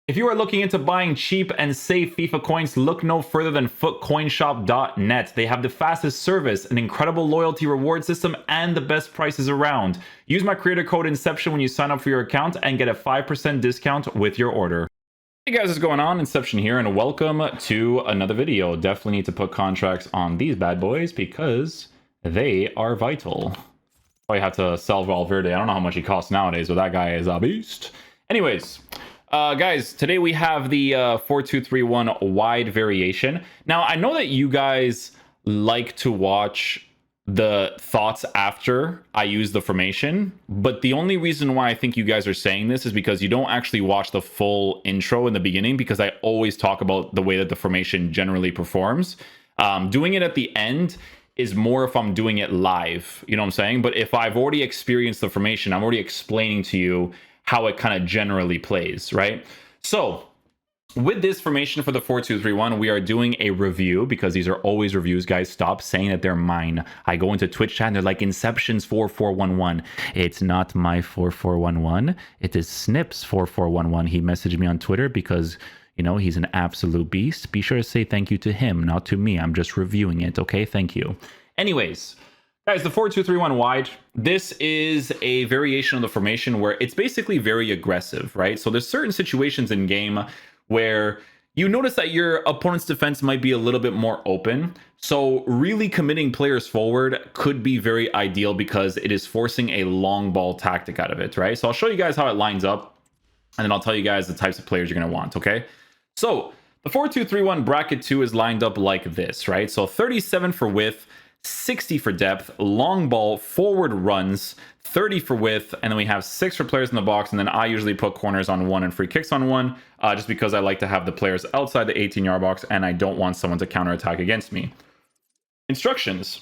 If you are looking into buying cheap and safe FIFA coins, look no further than footcoinshop.net. They have the fastest service, an incredible loyalty reward system, and the best prices around. Use my creator code Inception when you sign up for your account and get a 5% discount with your order. Hey guys, what's going on? Inception here, and welcome to another video. Definitely need to put contracts on these bad boys because they are vital. Probably have to sell Valverde. I don't know how much he costs nowadays, but that guy is a beast. Anyways, guys, today we have the 4231 wide variation. Now, I know that you guys like to watch the thoughts after I use the formation, but the only reason why I think you guys are saying this is because you don't actually watch the full intro in the beginning, because I always talk about the way that the formation generally performs. Doing it at the end is more if I'm doing it live, you know what I'm saying? But if I've already experienced the formation, I'm already explaining to you how it kind of generally plays, right? So with this formation for the 4231, we are doing a review, because these are always reviews, guys. Stop saying that they're mine. I go into Twitch chat and they're like, Inception's 4411. It's not my 4411. It is Snip's 4411. He messaged me on Twitter because, you know, he's an absolute beast. Be sure to say thank you to him, not to me. I'm just reviewing it, okay? Thank you. Anyways, guys, the 4231 wide, this is a variation of the formation where it's basically very aggressive, right? So there's certain situations in game where you notice that your opponent's defense might be a little bit more open. So really committing players forward could be very ideal because it is forcing a long ball tactic out of it, right? So I'll show you guys how it lines up, and then I'll tell you guys the types of players you're going to want, okay? So the 4231 bracket 2 is lined up like this, right? So 37 for width, 60 for depth, long ball, forward runs, 30 for width, and then we have 6 for players in the box, and then I usually put corners on 1 and free kicks on 1, just because I like to have the players outside the 18-yard box, and I don't want someone to counterattack against me. Instructions.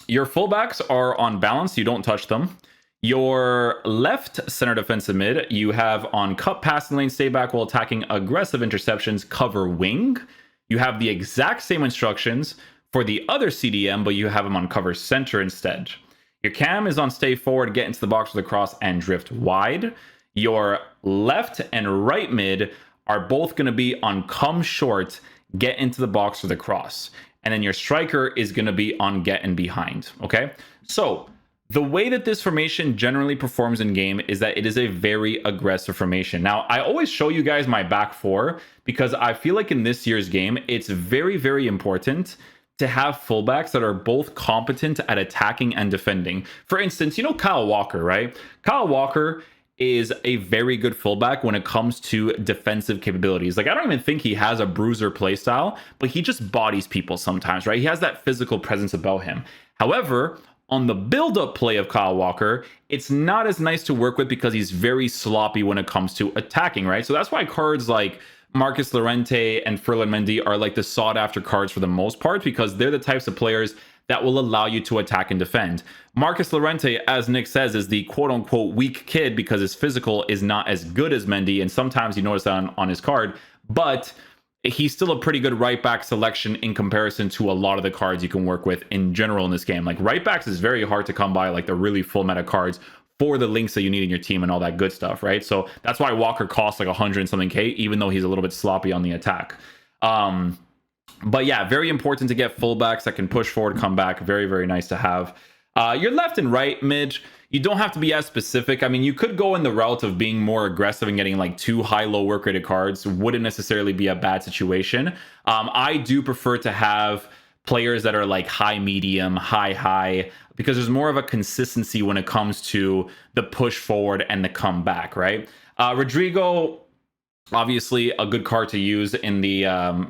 Your fullbacks are on balance, you don't touch them. Your left center defensive mid, you have on cut passing lane, stay back while attacking, aggressive interceptions, cover wing. You have the exact same instructions for the other CDM, but you have them on cover center instead. Your cam is on stay forward, get into the box with a cross, and drift wide. Your left and right mid are both going to be on come short, get into the box with a cross. And then your striker is going to be on get and behind, okay? So the way that this formation generally performs in game is that it is a very aggressive formation. Now, I always show you guys my back four because I feel like in this year's game, it's very, very important to have fullbacks that are both competent at attacking and defending. For instance, you know Kyle Walker, right? Kyle Walker is a very good fullback when it comes to defensive capabilities. Like, I don't even think he has a bruiser playstyle, but he just bodies people sometimes, right? He has that physical presence about him. However, on the build-up play of Kyle Walker, it's not as nice to work with because he's very sloppy when it comes to attacking, right? So that's why cards like Marcus Llorente and Ferland Mendy are like the sought-after cards for the most part, because they're the types of players that will allow you to attack and defend. Marcus Llorente, as Nick says, is the quote-unquote weak kid because his physical is not as good as Mendy, and sometimes you notice that on his card, but he's still a pretty good right back selection in comparison to a lot of the cards you can work with in general in this game. Like, right backs is very hard to come by, like the really full meta cards for the links that you need in your team and all that good stuff, right? So that's why Walker costs like 100 and something K, even though he's a little bit sloppy on the attack. But yeah, very important to get fullbacks that can push forward, come back. Very, very nice to have. Your left and right mid, you don't have to be as specific. I mean, you could go in the route of being more aggressive and getting like 2 high-low work rated cards. Wouldn't necessarily be a bad situation. I do prefer to have players that are like high medium, high, because there's more of a consistency when it comes to the push forward and the comeback, right? Rodrigo, obviously a good card to use in the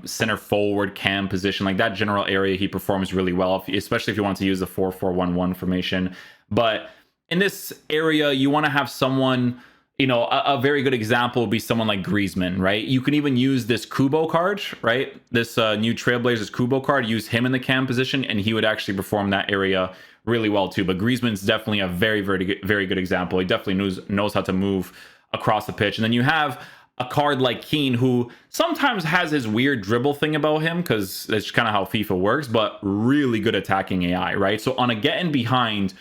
center forward cam position. Like, that general area, he performs really well, especially if you want to use the 4-4-1-1 formation. But in this area, you want to have someone, you know, a very good example would be someone like Griezmann, right? You can even use this Kubo card, right? This new Trailblazers Kubo card, use him in the cam position, and he would actually perform that area really well too. But Griezmann's definitely a very, very good example. He definitely knows how to move across the pitch. And then you have a card like Keane, who sometimes has his weird dribble thing about him, because that's kind of how FIFA works, but really good attacking AI, right? So on a get in behind,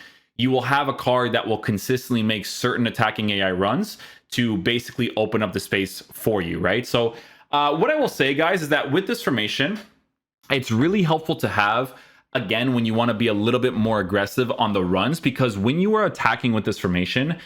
you will have a card that will consistently make certain attacking AI runs to basically open up the space for you, right? So what I will say, guys, is that with this formation, it's really helpful to have, again, when you want to be a little bit more aggressive on the runs, because when you are attacking with this formation,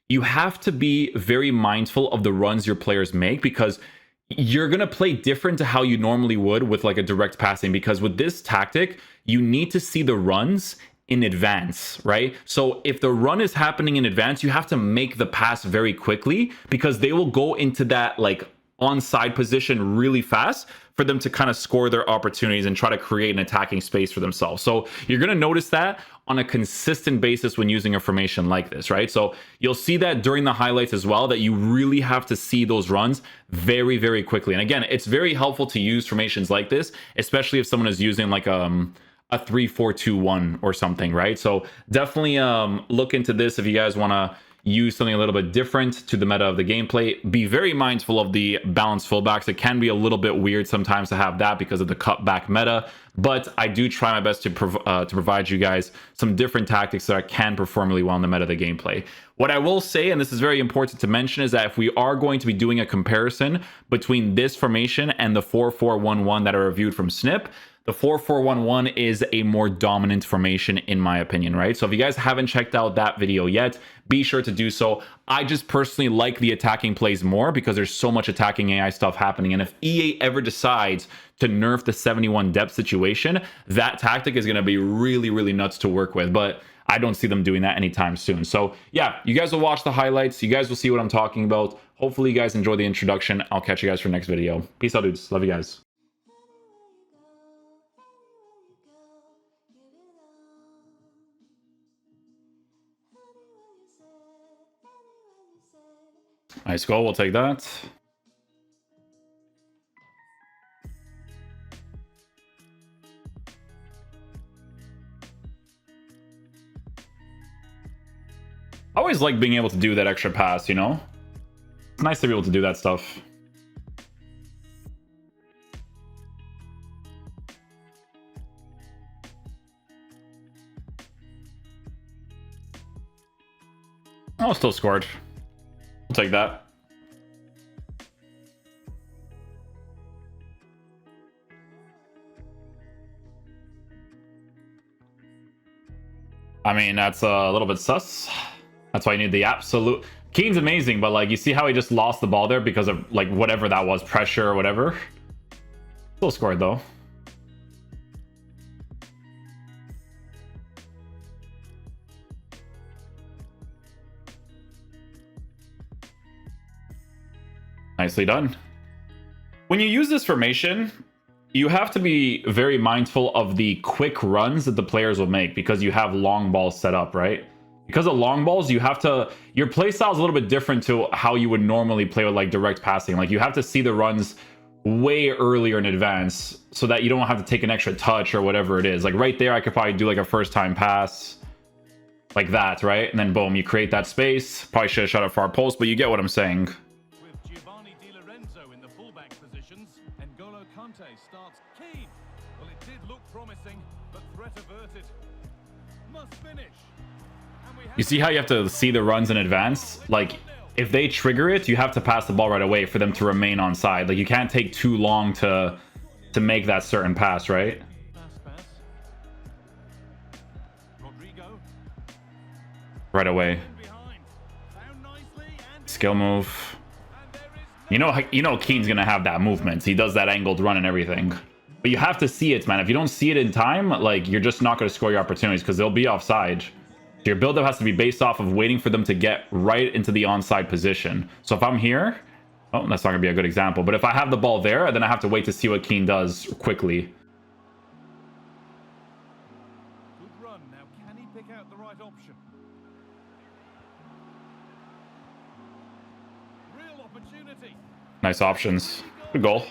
you have to be very mindful of the runs your players make, because you're going to play different to how you normally would with like a direct passing, because with this tactic, you need to see the runs in advance, right? So if the run is happening in advance, you have to make the pass very quickly, because they will go into that like onside position really fast for them to kind of score their opportunities and try to create an attacking space for themselves. So you're going to notice that on a consistent basis when using a formation like this, right? So you'll see that during the highlights as well, that you really have to see those runs very, very quickly. And again, it's very helpful to use formations like this, especially if someone is using like a 3-4-2-1 or something, right? So definitely look into this if you guys want to use something a little bit different to the meta of the gameplay. Be very mindful of the balanced fullbacks. It can be a little bit weird sometimes to have that because of the cutback meta, but I do try my best to provide you guys some different tactics that can perform really well in the meta of the gameplay. What I will say, and this is very important to mention, is that if we are going to be doing a comparison between this formation and the 4-4-1-1 that I reviewed from Snip, the 4-4-1-1 is a more dominant formation in my opinion, right? So if you guys haven't checked out that video yet, be sure to do so. I just personally like the attacking plays more because there's so much attacking AI stuff happening. And if EA ever decides to nerf the 71 depth situation, that tactic is going to be really, really nuts to work with. But I don't see them doing that anytime soon. So yeah, you guys will watch the highlights. You guys will see what I'm talking about. Hopefully you guys enjoy the introduction. I'll catch you guys for the next video. Peace out, dudes. Love you guys. Nice goal, we'll take that. I always like being able to do that extra pass, you know? It's nice to be able to do that stuff. Oh, still scored. We'll take that. I mean, that's a little bit sus. That's why you need the absolute... Keane's amazing, but like, you see how he just lost the ball there because of like whatever that was, pressure or whatever? Still scored though. Nicely done. When you use this formation, you have to be very mindful of the quick runs that the players will make because you have long balls set up, right? Because of long balls, you have to... Your playstyle is a little bit different to how you would normally play with like direct passing. Like you have to see the runs way earlier in advance so that you don't have to take an extra touch or whatever it is. Like right there, I could probably do like a first time pass like that, right? And then boom, you create that space. Probably should have shot a far post, but you get what I'm saying. Starts keen. Well, it did look promising, but threat averted. Must finish. You see how you have to see the runs in advance? Like, if they trigger it, you have to pass the ball right away for them to remain on side. Like, you can't take too long to make that certain pass, right? Right away. Skill move. You know Keane's gonna have that movement. He does that angled run and everything. But you have to see it, man. If you don't see it in time, like, you're just not gonna score your opportunities because they'll be offside. So your build-up has to be based off of waiting for them to get right into the onside position. So if I'm here, oh, that's not gonna be a good example. But if I have the ball there, then I have to wait to see what Keane does quickly. Good run. Now, can he pick out the right option? Real opportunity. Nice options. Good goal.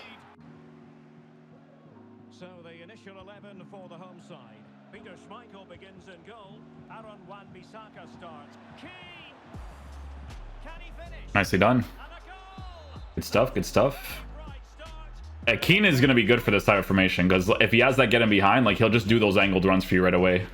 So the initial 11 for the home side. Peter Schmeichel begins in goal. Aaron Wan-Bissaka starts. Keane! Can he finish? Nicely done. Good stuff, good stuff. Keane is going to be good for this type of formation because if he has that getting behind, like, he'll just do those angled runs for you right away.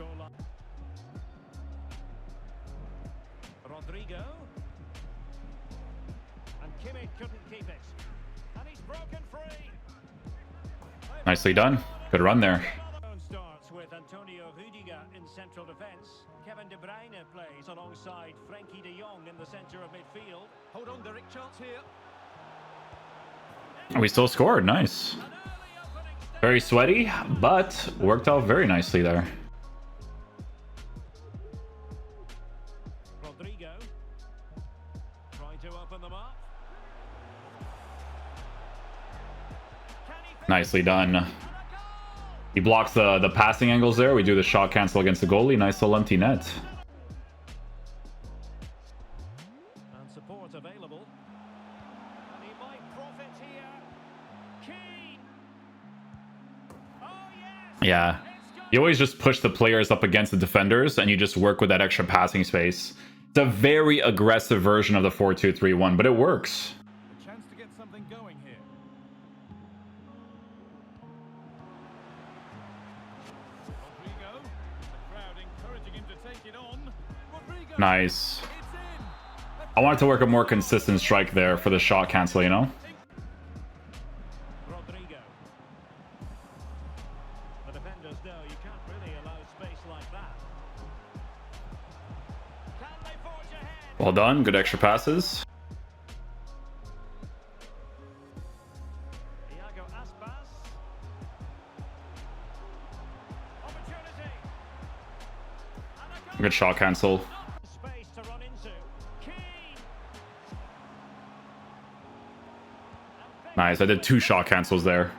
Nicely done. Good run there. Starts with Antonio Rudiger in central defence. Kevin De Bruyne plays alongside Frankie de Jong in the centre of midfield. Hold on, Derek. Chance here. We still scored. Nice. An early opening step. Very sweaty, but worked out very nicely there. Rodrigo trying to open them up. Can he finish? Nicely done. And a goal! He blocks the passing angles there. We do the shot cancel against the goalie. Nice little empty net. And support available. And he might profit here. Keane. Oh yes. Yeah. It's gone. You always just push the players up against the defenders and you just work with that extra passing space. It's a very aggressive version of the 4-2-3-1, but it works. A chance to get something going here. Rodrigo. The crowd encouraging him to take it on. Rodrigo. Nice. It's in. I wanted to work a more consistent strike there for the shot cancel, you know? Rodrigo. The defenders know you can't really allow space like that. Can they forge ahead? Well done. Good extra passes. Iago Aspas. Opportunity. And a goal. Good shot cancel. Space to run into. Keane. Nice. I did 2 shot cancels there.